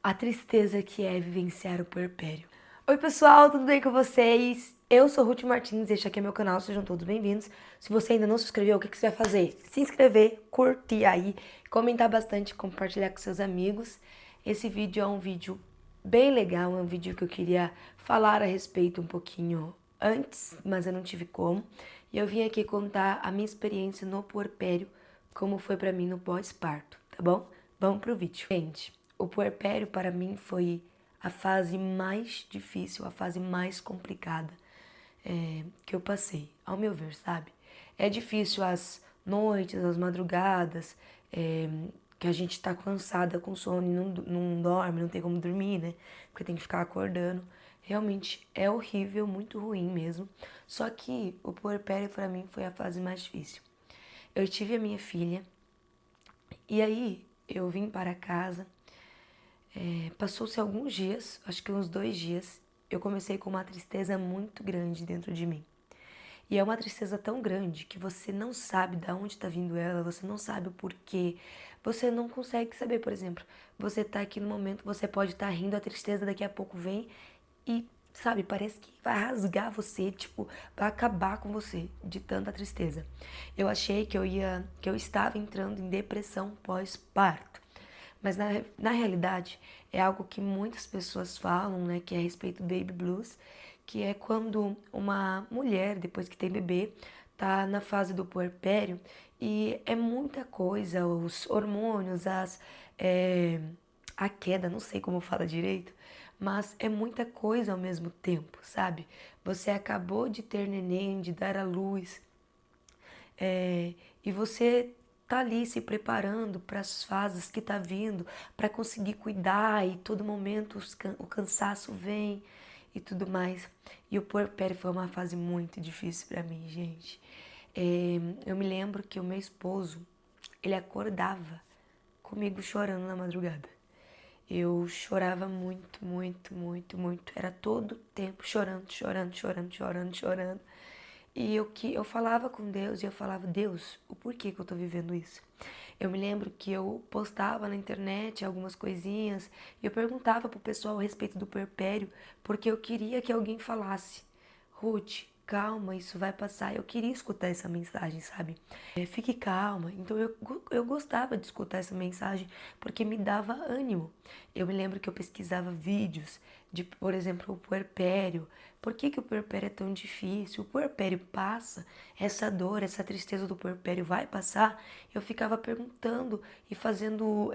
A tristeza que é vivenciar o puerpério. Oi pessoal, tudo bem com vocês? Eu sou Ruth Martins e este aqui é meu canal, sejam todos bem-vindos. Se você ainda não se inscreveu, o que você vai fazer? Se inscrever, curtir aí, comentar bastante, compartilhar com seus amigos. Esse vídeo é um vídeo bem legal, é um vídeo que eu queria falar a respeito um pouquinho antes, mas eu não tive como. E eu vim aqui contar a minha experiência no puerpério, como foi pra mim no pós-parto, tá bom? Vamos pro vídeo. Gente, o puerpério para mim foi a fase mais difícil, a fase mais complicada que eu passei, ao meu ver, sabe? É difícil as noites, as madrugadas, que a gente tá cansada com sono e não dorme, não tem como dormir, né? Porque tem que ficar acordando. Realmente é horrível, muito ruim mesmo. Só que o puerpério para mim foi a fase mais difícil. Eu tive a minha filha e aí eu vim para casa. Passou-se alguns dias, acho que uns 2 dias, eu comecei com uma tristeza muito grande dentro de mim. E é uma tristeza tão grande que você não sabe de onde está vindo ela, você não sabe o porquê, você não consegue saber, por exemplo, você tá aqui no momento, você pode estar rindo, a tristeza daqui a pouco vem e, sabe, parece que vai rasgar você, tipo, vai acabar com você de tanta tristeza. Eu achei que eu estava entrando em depressão pós-parto. Mas na realidade é algo que muitas pessoas falam, né, que é a respeito do baby blues, que é quando uma mulher, depois que tem bebê, tá na fase do puerpério e é muita coisa, os hormônios, é, a queda, não sei como fala direito, mas é muita coisa ao mesmo tempo, sabe? Você acabou de ter neném, de dar à luz, e você tá ali se preparando para as fases que tá vindo, para conseguir cuidar e todo momento o cansaço vem e tudo mais. E o puerpério foi uma fase muito difícil para mim, gente. Eu me lembro que o meu esposo, ele acordava comigo chorando na madrugada. Eu chorava muito, muito, muito, muito. Era todo tempo chorando, chorando, chorando, chorando, chorando. E eu falava com Deus e eu falava, Deus, o porquê que eu tô vivendo isso? Eu me lembro que eu postava na internet algumas coisinhas e eu perguntava pro pessoal a respeito do puerpério, porque eu queria que alguém falasse, Ruth, calma, isso vai passar. Eu queria escutar essa mensagem, sabe? Fique calma. Então eu gostava de escutar essa mensagem porque me dava ânimo. Eu me lembro que eu pesquisava vídeos de, por exemplo, o puerpério. Por que o puerpério é tão difícil? O puerpério passa, essa dor, essa tristeza do puerpério vai passar? Eu ficava perguntando e fazendo,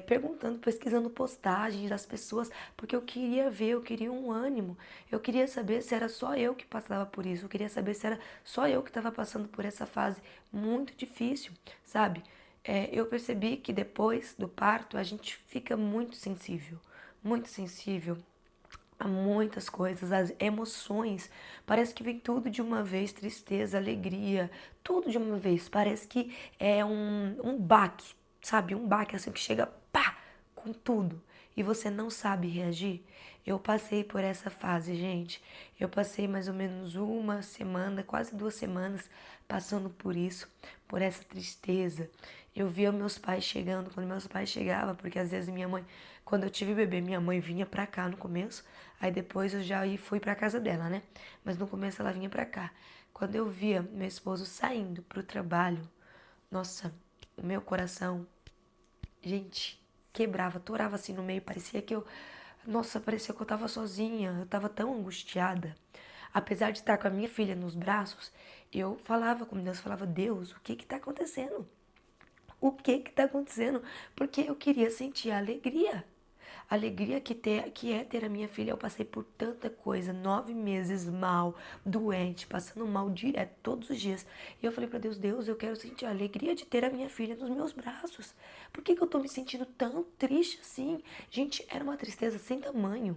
perguntando, pesquisando postagens das pessoas, porque eu queria ver, eu queria um ânimo. Eu queria saber se era só eu que passava por isso. Eu queria saber se era só eu que estava passando por essa fase muito difícil, sabe? Eu percebi que depois do parto a gente fica muito sensível a muitas coisas, as emoções. Parece que vem tudo de uma vez, tristeza, alegria, tudo de uma vez. Parece que é um baque, sabe? Um baque assim que chega, pá, com tudo. E você não sabe reagir. Eu passei por essa fase, gente. Eu passei mais ou menos uma semana, quase 2 semanas, passando por isso, por essa tristeza. Eu via meus pais chegando, quando meus pais chegavam, porque às vezes minha mãe, quando eu tive bebê, minha mãe vinha pra cá no começo, aí depois eu já fui pra casa dela, né? Mas no começo ela vinha pra cá. Quando eu via meu esposo saindo pro trabalho, nossa, o meu coração, gente, quebrava, torava assim no meio, parecia que eu, nossa, parecia que eu tava sozinha, eu tava tão angustiada. Apesar de estar com a minha filha nos braços, eu falava com Deus, falava, Deus, o que que tá acontecendo? O que que tá acontecendo? Porque eu queria sentir a alegria. A alegria que é ter a minha filha. Eu passei por tanta coisa, 9 meses mal, doente, passando mal direto, todos os dias. E eu falei pra Deus, Deus, eu quero sentir a alegria de ter a minha filha nos meus braços. Por que que eu tô me sentindo tão triste assim? Gente, era uma tristeza sem tamanho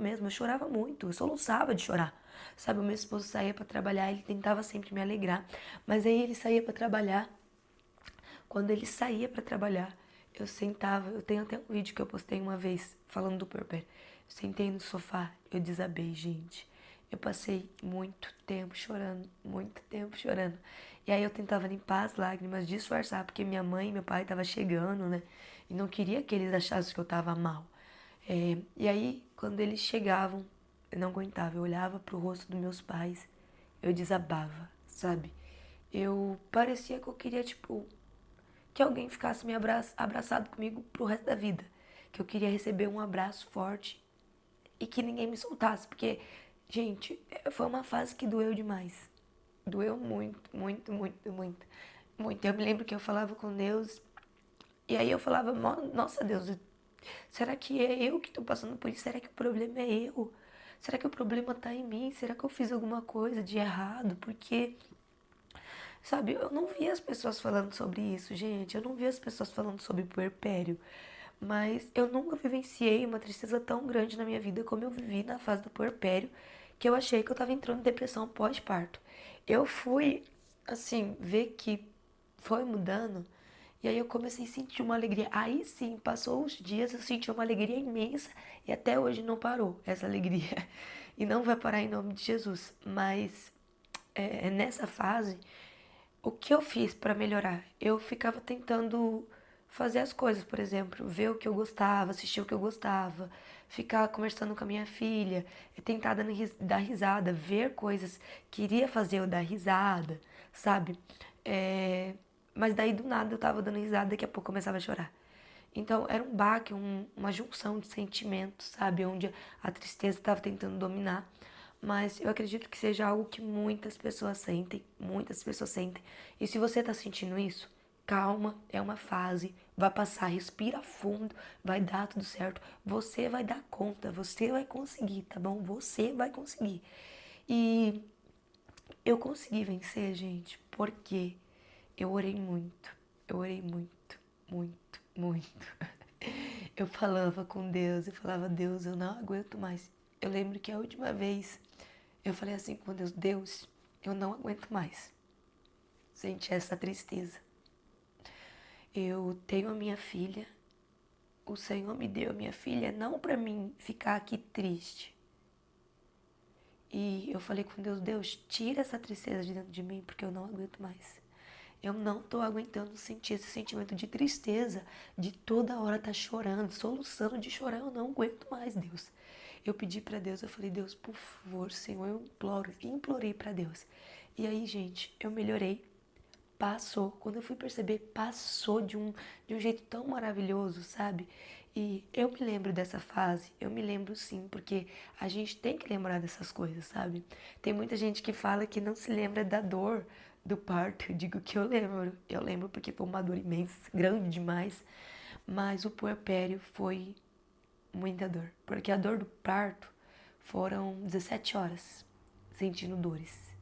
mesmo. Eu chorava muito, eu soluçava de chorar. Sabe, o meu esposo saía pra trabalhar, ele tentava sempre me alegrar. Mas aí ele saía pra trabalhar. Quando ele saía para trabalhar, eu sentava, eu tenho até um vídeo que eu postei uma vez falando do puerpério. Eu sentei no sofá, eu desabei, gente. Eu passei muito tempo chorando, muito tempo chorando. E aí eu tentava limpar as lágrimas, disfarçar, porque minha mãe e meu pai estavam chegando, né? e não queria que eles achassem que eu estava mal. E aí, quando eles chegavam, eu não aguentava, eu olhava pro rosto dos meus pais, eu desabava, sabe? Eu parecia que eu queria, tipo, que alguém ficasse me abraçado comigo pro resto da vida. Que eu queria receber um abraço forte e que ninguém me soltasse. Porque, gente, foi uma fase que doeu demais. Doeu muito, muito, muito, muito. Muito. Eu me lembro que eu falava com Deus e aí eu falava, nossa Deus, será que é eu que tô passando por isso? Será que o problema é eu? Será que o problema tá em mim? Será que eu fiz alguma coisa de errado? Porque sabe, eu não vi as pessoas falando sobre isso, gente. Eu não vi as pessoas falando sobre puerpério. Mas eu nunca vivenciei uma tristeza tão grande na minha vida como eu vivi na fase do puerpério, que eu achei que eu tava entrando em depressão pós-parto. Eu fui, assim, ver que foi mudando, e aí eu comecei a sentir uma alegria. Aí sim, passou os dias, eu senti uma alegria imensa, e até hoje não parou essa alegria. E não vai parar em nome de Jesus. Mas nessa fase, o que eu fiz para melhorar? Eu ficava tentando fazer as coisas, por exemplo, ver o que eu gostava, assistir o que eu gostava, ficar conversando com a minha filha, tentar dar risada, ver coisas que iria fazer eu dar risada, sabe? Mas daí do nada eu tava dando risada, daqui a pouco eu começava a chorar. Então era um baque, uma junção de sentimentos, sabe? Onde a tristeza estava tentando dominar. Mas eu acredito que seja algo que muitas pessoas sentem, muitas pessoas sentem. E se você tá sentindo isso, calma, é uma fase, vai passar, respira fundo, vai dar tudo certo. Você vai dar conta, você vai conseguir, tá bom? Você vai conseguir. E eu consegui vencer, gente, porque eu orei muito. Eu orei muito, muito, muito. Eu falava com Deus, eu falava, Deus, eu não aguento mais. Eu lembro que a última vez eu falei assim com Deus, Deus, eu não aguento mais sentir essa tristeza. Eu tenho a minha filha, o Senhor me deu a minha filha não para mim ficar aqui triste. E eu falei com Deus, Deus, tira essa tristeza de dentro de mim porque eu não aguento mais. Eu não tô aguentando sentir esse sentimento de tristeza, de toda hora estar chorando, soluçando de chorar. Eu não aguento mais, Deus. Eu pedi para Deus, eu falei, Deus, por favor, Senhor, eu implorei para Deus. E aí, gente, eu melhorei. Passou. Quando eu fui perceber, passou de um jeito tão maravilhoso, sabe? E eu me lembro dessa fase, eu me lembro sim, porque a gente tem que lembrar dessas coisas, sabe? Tem muita gente que fala que não se lembra da dor do parto. Eu digo que eu lembro. Eu lembro porque foi uma dor imensa, grande demais. Mas o puerpério foi muita dor. Porque a dor do parto foram 17 horas sentindo dores.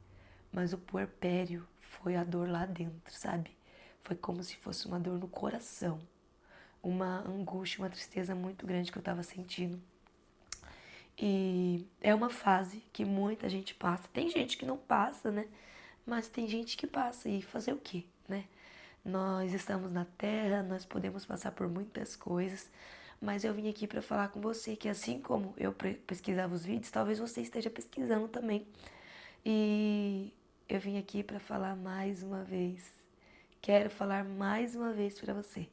Mas o puerpério foi a dor lá dentro, sabe? Foi como se fosse uma dor no coração. Uma angústia, uma tristeza muito grande que eu tava sentindo. E é uma fase que muita gente passa. Tem gente que não passa, né? Mas tem gente que passa. E fazer o quê, né? Nós estamos na Terra, nós podemos passar por muitas coisas. Mas eu vim aqui para falar com você que assim como eu pesquisava os vídeos, talvez você esteja pesquisando também. E eu vim aqui para falar mais uma vez. Quero falar mais uma vez para você.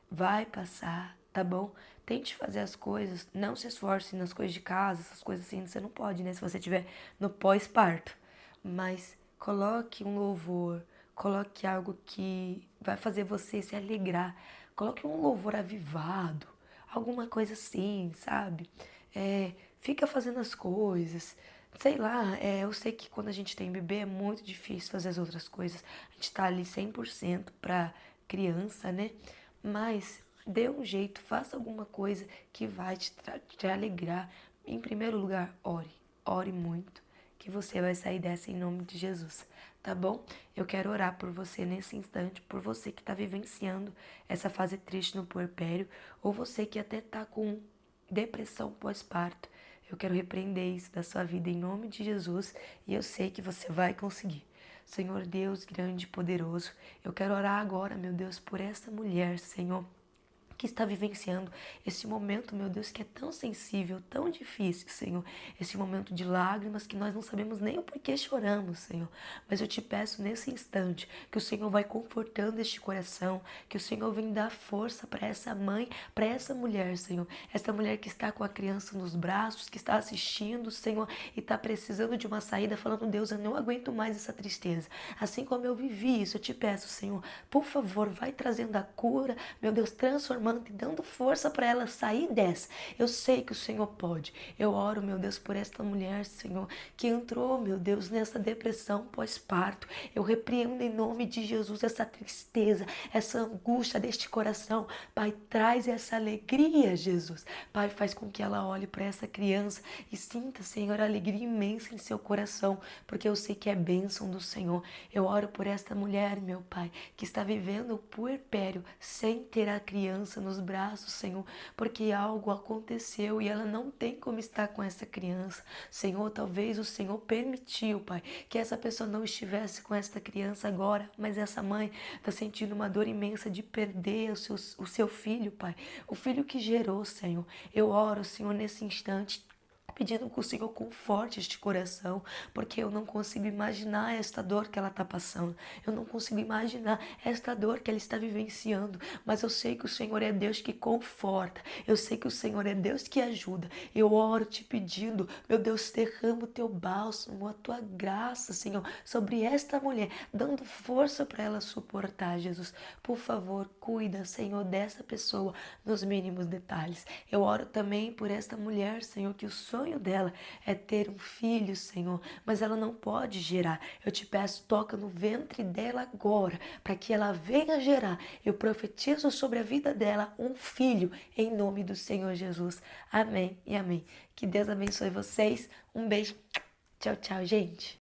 Vai passar, tá bom? Tente fazer as coisas, não se esforce nas coisas de casa, essas coisas assim, você não pode, né? Se você estiver no pós-parto. Mas coloque um louvor, coloque algo que vai fazer você se alegrar. Coloque um louvor avivado, alguma coisa assim, sabe? Fica fazendo as coisas. Sei lá, eu sei que quando a gente tem bebê é muito difícil fazer as outras coisas. A gente tá ali 100% pra criança, né? Mas dê um jeito, faça alguma coisa que vai te alegrar. Em primeiro lugar, ore. Ore muito, que você vai sair dessa em nome de Jesus, tá bom? Eu quero orar por você nesse instante, por você que tá vivenciando essa fase triste no puerpério, ou você que até tá com depressão pós-parto. Eu quero repreender isso da sua vida em nome de Jesus e eu sei que você vai conseguir. Senhor Deus grande e poderoso, eu quero orar agora, meu Deus, por essa mulher, Senhor, que está vivenciando esse momento, meu Deus, que é tão sensível, tão difícil, Senhor. Esse momento de lágrimas que nós não sabemos nem o porquê choramos, Senhor. Mas eu te peço nesse instante que o Senhor vai confortando este coração, que o Senhor vem dar força para essa mãe, para essa mulher, Senhor. Essa mulher que está com a criança nos braços, que está assistindo, Senhor, e está precisando de uma saída, falando, Deus, eu não aguento mais essa tristeza. Assim como eu vivi isso, eu te peço, Senhor, por favor, vai trazendo a cura, meu Deus, transformando e dando força para ela sair dessa. Eu sei que o Senhor pode. Eu oro, meu Deus, por esta mulher, Senhor, que entrou, meu Deus, nessa depressão pós-parto. Eu repreendo em nome de Jesus essa tristeza, essa angústia deste coração. Pai, traz essa alegria, Jesus. Pai, faz com que ela olhe para essa criança e sinta, Senhor, alegria imensa em seu coração, porque eu sei que é bênção do Senhor. Eu oro por esta mulher, meu Pai, que está vivendo o puerpério sem ter a criança nos braços, Senhor, porque algo aconteceu e ela não tem como estar com essa criança. Senhor, talvez o Senhor permitiu, Pai, que essa pessoa não estivesse com esta criança agora, mas essa mãe está sentindo uma dor imensa de perder o seu filho, Pai, o filho que gerou, Senhor. Eu oro, Senhor, nesse instante, pedindo que o Senhor conforte este coração, porque eu não consigo imaginar esta dor que ela está passando, eu não consigo imaginar esta dor que ela está vivenciando, mas eu sei que o Senhor é Deus que conforta, eu sei que o Senhor é Deus que ajuda. Eu oro te pedindo, meu Deus, derrama o teu bálsamo, a tua graça, Senhor, sobre esta mulher, dando força para ela suportar, Jesus. Por favor, cuida, Senhor, dessa pessoa nos mínimos detalhes. Eu oro também por esta mulher, Senhor, que o sonho dela é ter um filho, Senhor, mas ela não pode gerar. Eu te peço, toca no ventre dela agora, para que ela venha gerar. Eu profetizo sobre a vida dela um filho, em nome do Senhor Jesus. Amém e amém. Que Deus abençoe vocês. Um beijo. Tchau, tchau, gente.